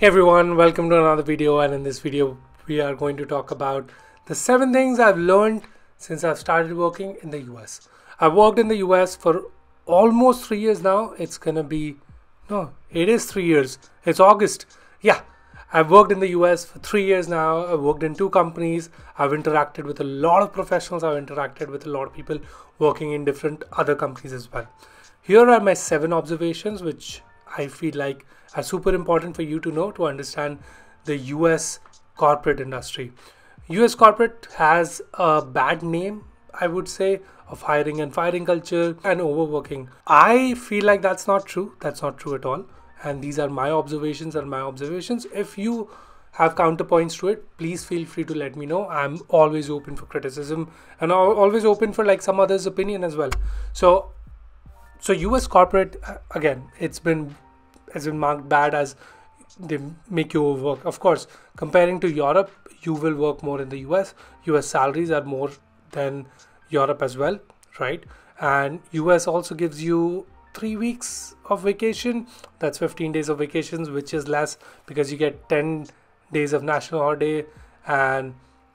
Hey everyone, welcome to another video, and in this video we are going to talk about the 7 things I've learned since I've started working in the US. I've worked in the US for almost 3 years now. It is 3 years. It's August. Yeah, I've worked in the US for 3 years now. I've worked in 2 companies. I've interacted with a lot of professionals. I've interacted with a lot of people working in different other companies as well. Here are my 7 observations which I feel like are super important for you to know to understand the US corporate industry. US corporate has a bad name, I would say, of hiring and firing culture and overworking. I feel like that's not true. That's not true at all. And these are my observations and my observations. If you have counterpoints to it, please feel free to let me know. I'm always open for criticism and always open for like some others' opinion as well. So US corporate, again, it's been marked bad as they make you overwork. Of course, comparing to Europe, you will work more in the US. US salaries are more than Europe as well, right? And US also gives you 3 weeks of vacation. That's 15 days of vacations, which is less because you get 10 days of national holiday and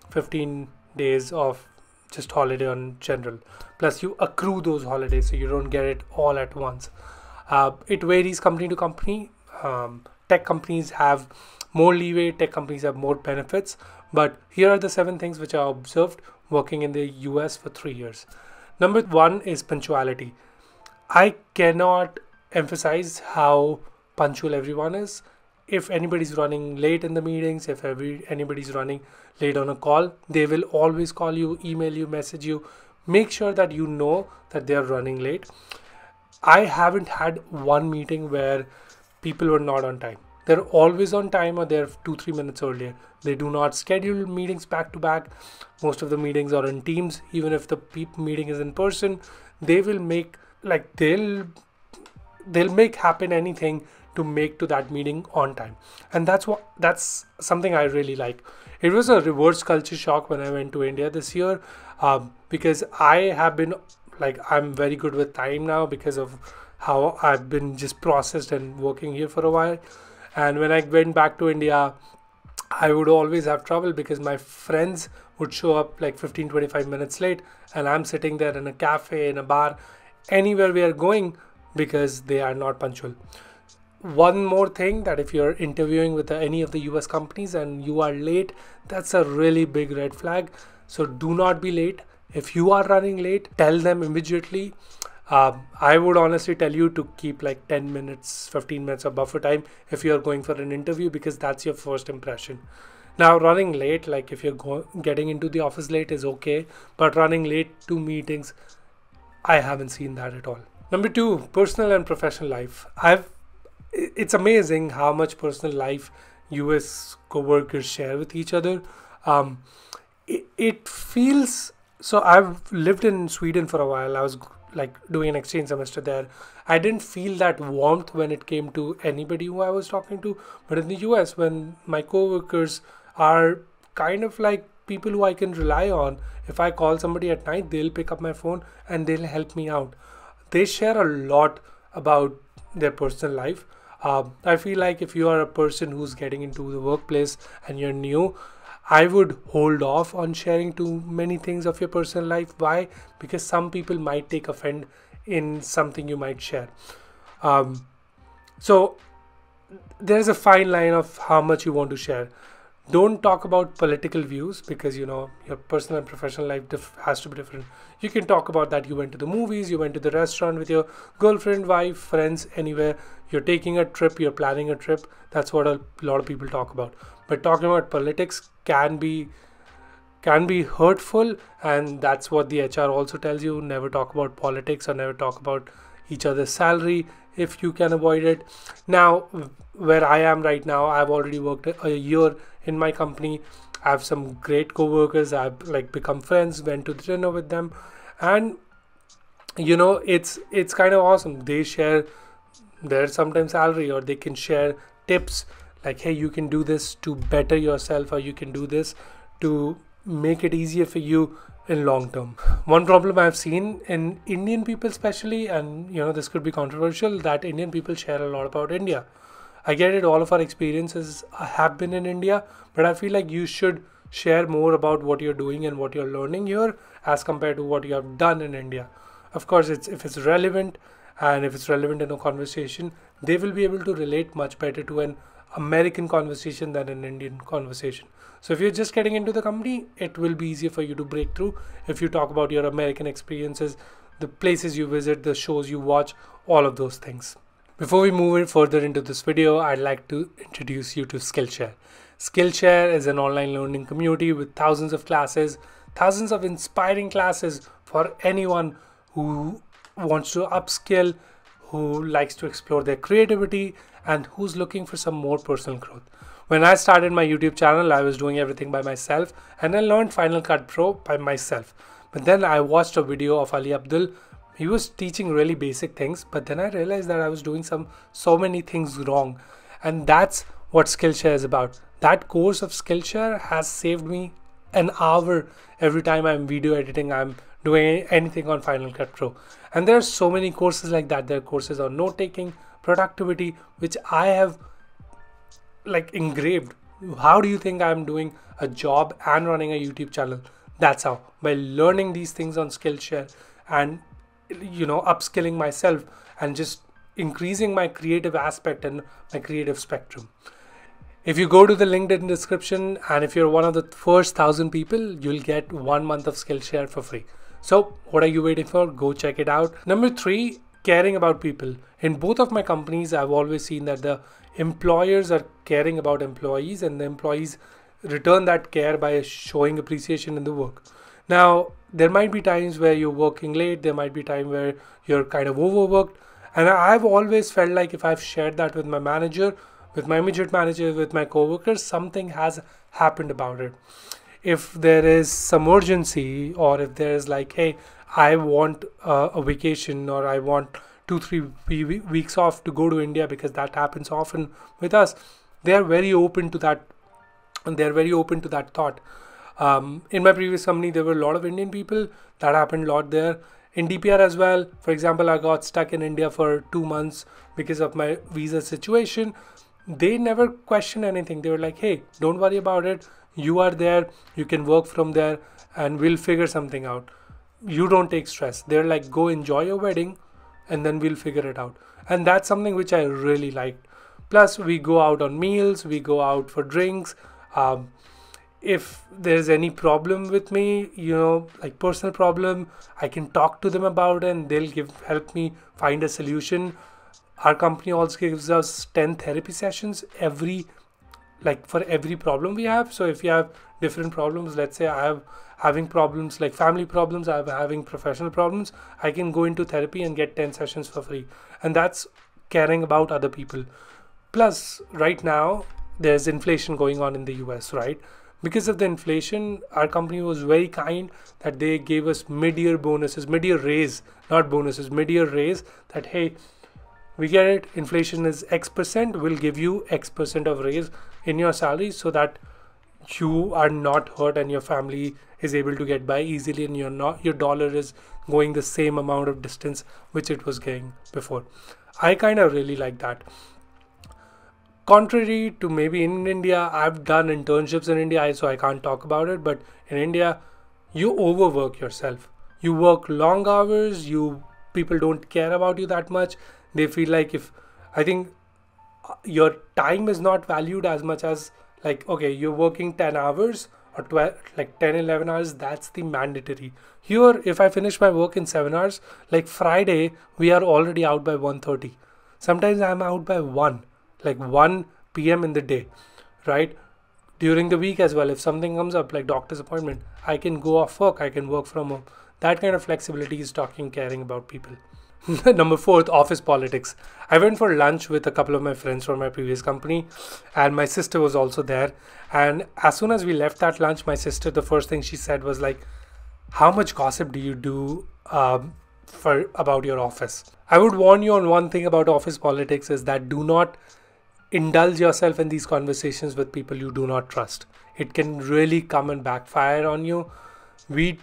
15 days of just holiday on general. Plus you accrue those holidays, so you don't get it all at once. It varies company to company. Tech companies have more leeway, tech companies have more benefits, but here are the 7 things which I observed working in the US for 3 years. Number 1 is punctuality. I cannot emphasize how punctual everyone is. If anybody's running late in the meetings, if anybody's running late on a call, they will always call you, email you, message you. Make sure that you know that they are running late. I haven't had one meeting where people were not on time. They're always on time, or they're 2-3 minutes earlier. They do not schedule meetings back to back. Most of the meetings are in Teams. Even if the meeting is in person, they will make they'll make happen anything to make to that meeting on time. And that's something I really like. It was a reverse culture shock when I went to India this year, because I'm very good with time now because of how I've been just processed and working here for a while. And when I went back to India, I would always have trouble because my friends would show up like 15-25 minutes late, and I'm sitting there in a cafe, in a bar, anywhere we are going, because they are not punctual. One more thing, that if you're interviewing with any of the US companies and you are late, that's a really big red flag. So do not be late. If you are running late, tell them immediately. I would honestly tell you to keep like 10 minutes, 15 minutes of buffer time if you're going for an interview, because that's your first impression. Now, running late, like if you're getting into the office late, is okay, but running late to meetings, I haven't seen that at all. Number 2, personal and professional life. It's amazing how much personal life US co-workers share with each other. It feels so. I've lived in Sweden for a while. I was like doing an exchange semester there. I didn't feel that warmth when it came to anybody who I was talking to, but in the US, when my co-workers are kind of like people who I can rely on. If I call somebody at night, they'll pick up my phone and they'll help me out. They share a lot about their personal life. I feel like if you are a person who's getting into the workplace and you're new, I would hold off on sharing too many things of your personal life. Why? Because some people might take offense in something you might share. So there's a fine line of how much you want to share. Don't talk about political views, because your personal and professional life has to be different. You can talk about that you went to the movies, you went to the restaurant with your girlfriend, wife, friends, anywhere. You're taking a trip, you're planning a trip. That's what a lot of people talk about. But talking about politics can be hurtful, and that's what the HR also tells you. Never talk about politics or never talk about each other's salary if you can avoid it. Now, where I am right now, I've already worked a year in my company. I have some great co-workers. I've become friends, went to dinner with them, and it's kind of awesome. They share their sometimes salary, or they can share tips like, hey, you can do this to better yourself, or you can do this to make it easier for you in long term. One problem I've seen in Indian people especially, and this could be controversial, that Indian people share a lot about India. I get it, all of our experiences have been in India, but I feel like you should share more about what you're doing and what you're learning here as compared to what you have done in India. Of course, if it's relevant, and if it's relevant in a conversation, they will be able to relate much better to an American conversation than an Indian conversation. So if you're just getting into the company, it will be easier for you to break through if you talk about your American experiences, the places you visit, the shows you watch, all of those things. Before we move further into this video, I'd like to introduce you to Skillshare. Skillshare is an online learning community with thousands of classes, thousands of inspiring classes for anyone who wants to upskill, who likes to explore their creativity, and who's looking for some more personal growth. When I started my YouTube channel, I was doing everything by myself, and I learned Final Cut Pro by myself. But then I watched a video of Ali Abdul. He was teaching really basic things, but then I realized that I was doing so many things wrong. And that's what Skillshare is about. That course of Skillshare has saved me an hour every time I'm video editing, I'm doing anything on Final Cut Pro. And there are so many courses like that. There are courses on note taking, productivity, which I have like engraved. How do you think I'm doing a job and running a YouTube channel? That's how, by learning these things on Skillshare and upskilling myself and just increasing my creative aspect and my creative spectrum. If you go to the link in the description, and if you're one of the first 1,000 people, you'll get 1 month of Skillshare for free. So what are you waiting for? Go check it out. Number 3, caring about people. In both of my companies, I've always seen that the employers are caring about employees, and the employees return that care by showing appreciation in the work. Now, there might be times where you're working late, there might be time where you're kind of overworked, and I've always felt like if I've shared that with my manager, with my immediate manager, with my coworkers, something has happened about it. If there is some urgency, or if there's like, hey, I want a vacation, or I want 2-3 weeks off to go to India, because that happens often with us, they are very open to that, and they're very open to that thought. In my previous company, there were a lot of Indian people. That happened a lot there. In DPR as well, for example, I got stuck in India for 2 months because of my visa situation. They never questioned anything. They were like, hey, don't worry about it. You are there, you can work from there, and we'll figure something out. You don't take stress. They're like, go enjoy your wedding, and then we'll figure it out. And that's something which I really liked. Plus, we go out on meals, we go out for drinks. If there's any problem with me, like personal problem, I can talk to them about it, and they'll help me find a solution. Our company also gives us 10 therapy sessions for every problem we have. So if you have different problems, let's say I have having problems like family problems, I'm having professional problems, I can go into therapy and get 10 sessions for free. And that's caring about other people. Plus, right now, there's inflation going on in the US, right? Because of the inflation, our company was very kind that they gave us mid-year bonuses, mid-year raise, not bonuses, mid-year raise, that, hey, we get it, inflation is X%, we'll give you X% of raise in your salary so that you are not hurt and your family is able to get by easily, and your dollar is going the same amount of distance which it was going before. I kind of really like that. Contrary to maybe in India, I've done internships in India, so I can't talk about it, but in India, you overwork yourself. You work long hours, people don't care about you that much. They feel like I think your time is not valued as much as like, okay, you're working 10 hours or 12, like 10, 11 hours, that's the mandatory. Here, if I finish my work in 7 hours, like Friday, we are already out by 1:30. Sometimes I'm out by 1 p.m. in the day, right? During the week as well, if something comes up like doctor's appointment, I can go off work, I can work from home. That kind of flexibility is caring about people. Number 4, office politics. I went for lunch with a couple of my friends from my previous company, and my sister was also there. And as soon as we left that lunch, my sister, the first thing she said was like, how much gossip do you do about your office? I would warn you on one thing about office politics is that do not indulge yourself in these conversations with people you do not trust. It can really come and backfire on you. We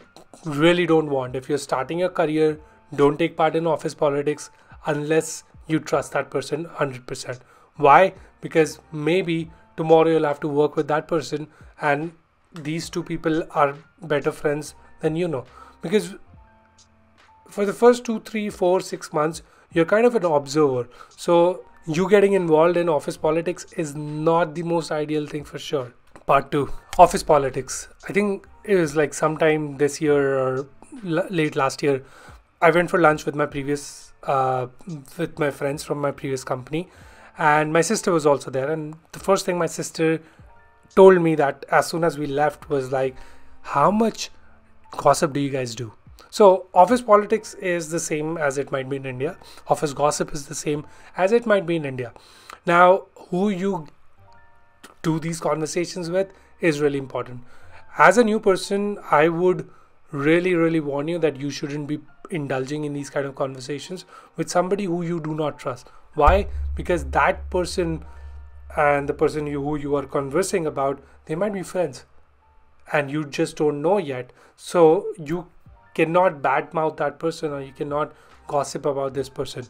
really don't want, if you're starting your career, don't take part in office politics unless you trust that person 100%. Why? because maybe tomorrow you'll have to work with that person, and these two people are better friends than you know. Because for the first 2, 3, 4, 6 months, you're kind of an observer. So you getting involved in office politics is not the most ideal thing for sure. Part two, office politics. I think it was like sometime this year or late last year. I went for lunch with my with my friends from my previous company, and my sister was also there. And the first thing my sister told me that as soon as we left was like, how much gossip do you guys do? So office politics is the same as it might be in India. Office gossip is the same as it might be in India. Now, who you do these conversations with is really important. As a new person, I would really warn you that you shouldn't be indulging in these kind of conversations with somebody who you do not trust. Why? Because that person and the person who you are conversing about, they might be friends and you just don't know yet. So you cannot badmouth that person, or you cannot gossip about this person.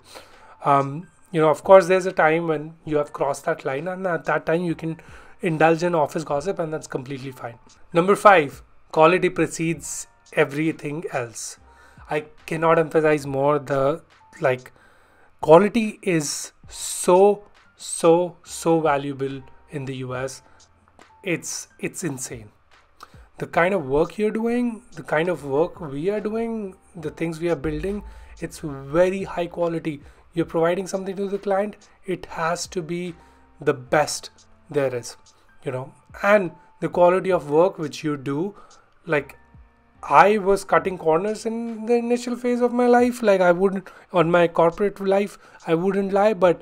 Of course, there's a time when you have crossed that line, and at that time you can indulge in office gossip, and that's completely fine. Number 5, quality precedes everything else. I cannot emphasize more quality is so valuable in the US. It's insane. The kind of work you're doing, the kind of work we are doing, the things we are building, it's very high quality. You're providing something to the client, it has to be the best there is, and the quality of work which you do. Like, I was cutting corners in the initial phase of my life, on my corporate life, I wouldn't lie, but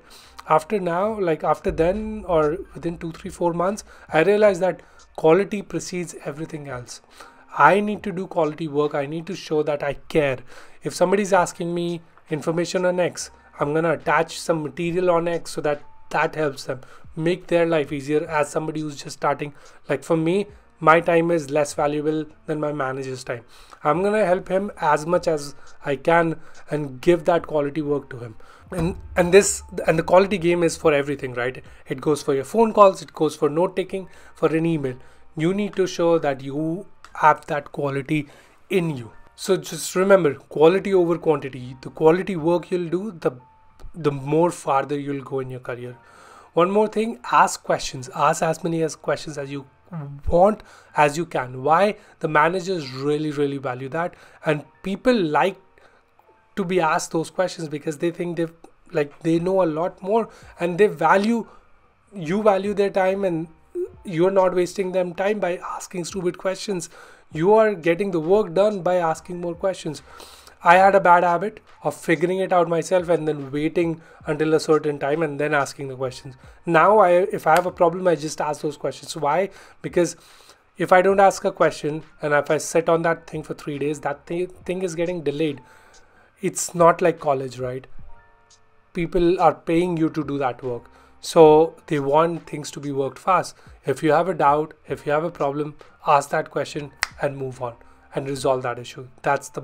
after then, or within 2, 3, 4 months, I realized that quality precedes everything else. I need to do quality work. I need to show that I care. If somebody's asking me information on X, I'm gonna attach some material on X so that helps them make their life easier as somebody who's just starting. Like for me, my time is less valuable than my manager's time. I'm gonna help him as much as I can and give that quality work to him. And the quality game is for everything, right? It goes for your phone calls, it goes for note taking, for an email. You need to show that you have that quality in you. So just remember, quality over quantity. The quality work you'll do, the more farther you'll go in your career. One more thing, ask questions. Ask as many questions as you want as you can. Why? The managers really value that, and people like to be asked those questions because they think they know a lot more, and you value their time, and you're not wasting them time by asking stupid questions. You are getting the work done by asking more questions. I had a bad habit of figuring it out myself and then waiting until a certain time and then asking the questions. Now, if I have a problem, I just ask those questions. Why? Because if I don't ask a question and if I sit on that thing for 3 days, that thing is getting delayed. It's not like college, right? People are paying you to do that work. So they want things to be worked fast. If you have a doubt, if you have a problem, ask that question and move on and resolve that issue. That's the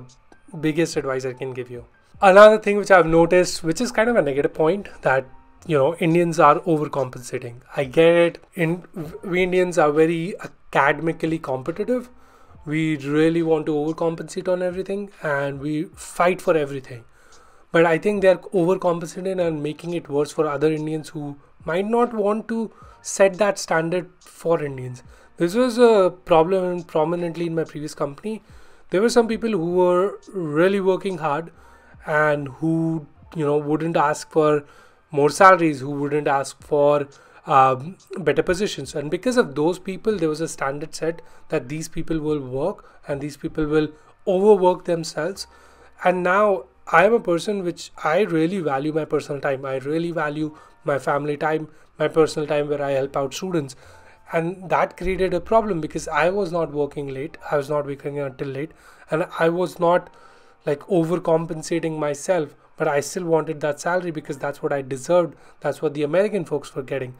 biggest advice I can give you. Another thing which I've noticed, which is kind of a negative point, that Indians are overcompensating. I get it. We Indians are very academically competitive. We really want to overcompensate on everything and we fight for everything. But I think they're overcompensating and making it worse for other Indians who might not want to set that standard for Indians. This was a problem prominently in my previous company. There were some people who were really working hard and who wouldn't ask for more salaries, who wouldn't ask for better positions, and because of those people there was a standard set that these people will work and these people will overwork themselves. And now I am a person which I really value my personal time. I really value my family time, my personal time where I help out students, and that created a problem because I was not working late, I was not working until late, and I was not overcompensating myself, but I still wanted that salary because that's what I deserved. That's what the American folks were getting.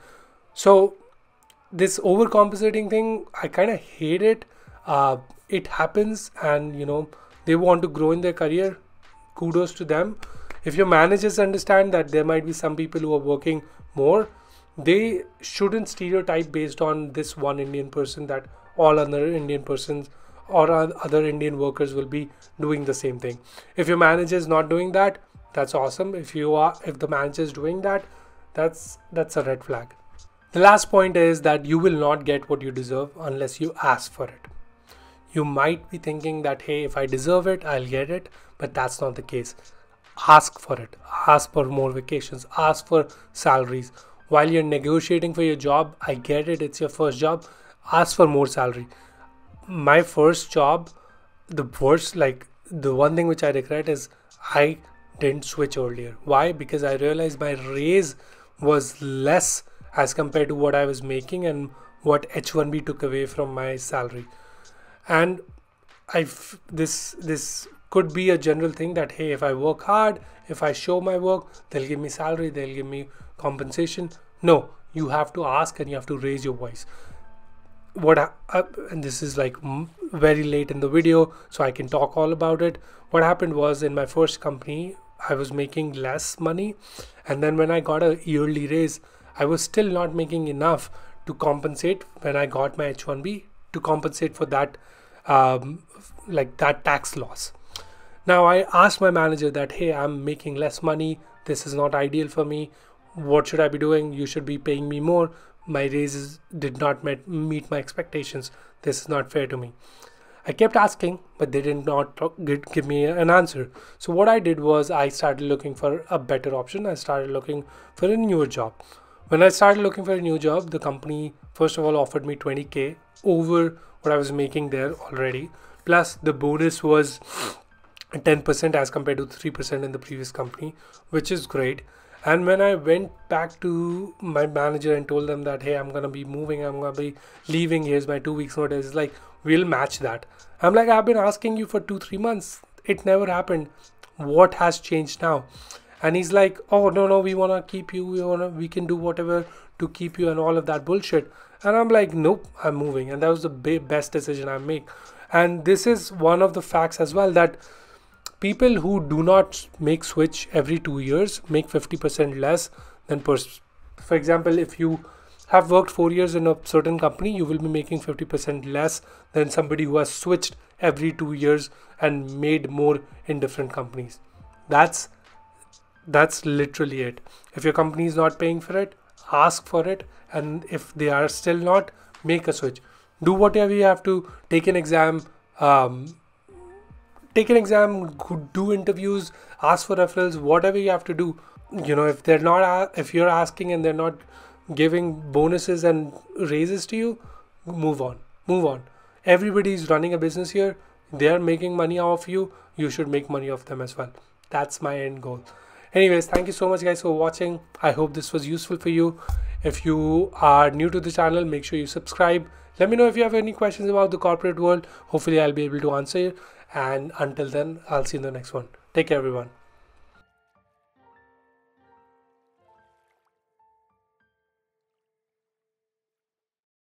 So this overcompensating thing, I kind of hate it. It happens, and they want to grow in their career. Kudos to them. If your managers understand that there might be some people who are working more, they shouldn't stereotype based on this one Indian person that all other Indian persons or other Indian workers will be doing the same thing. If your manager is not doing that, that's awesome. If the manager is doing that, that's a red flag. The last point is that you will not get what you deserve unless you ask for it. You might be thinking that, hey, if I deserve it, I'll get it, but that's not the case. Ask for it. Ask for more vacations. Ask for salaries. While you're negotiating for your job, I get it, it's your first job. Ask for more salary. My first job, the one thing which I regret is I didn't switch earlier. Why? Because I realized my raise was less as compared to what I was making and what H1B took away from my salary. And this could be a general thing that, hey, if I work hard, if I show my work, they'll give me salary, they'll give me compensation. No, you have to ask and you have to raise your voice. And this is like very late in the video, so I can talk all about it. What happened was, in my first company, I was making less money, and then when I got a yearly raise, I was still not making enough to compensate when I got my H1B, to compensate for that that tax loss. Now I asked my manager that, hey, I'm making less money, this is not ideal for me, what should I be doing? You should be paying me more. My raises did not meet my expectations. This is not fair to me. I kept asking, but they did not give me an answer. So what I did was I started looking for a better option. I started looking for a newer job. When I started looking for a new job, the company first of all offered me 20K over what I was making there already. Plus the bonus was 10% as compared to 3% in the previous company, which is great. And when I went back to my manager and told them that, hey, I'm going to be moving, I'm going to be leaving, here's my 2 weeks notice, it's like, we'll match that. I'm like, I've been asking you for 2-3 months. It never happened. What has changed now? And he's like, oh, no, we want to keep you. We can do whatever to keep you and all of that bullshit. And I'm like, nope, I'm moving. And that was the best decision I make. And this is one of the facts as well, that people who do not make switch every 2 years make 50% less than for example, if you have worked 4 years in a certain company, you will be making 50% less than somebody who has switched every 2 years and made more in different companies. That's literally it. If your company is not paying for it, ask for it, and if they are still not, make a switch. Do whatever you have to. Take an exam, do interviews, ask for referrals, whatever you have to do. If you're asking and they're not giving bonuses and raises to you, move on. Everybody's running a business here. They're making money off you. You should make money off them as well. That's my end goal. Anyways, thank you so much guys for watching. I hope this was useful for you. If you are new to the channel, make sure you subscribe. Let me know if you have any questions about the corporate world. Hopefully I'll be able to answer you. And until then, I'll see you in the next one. Take care everyone.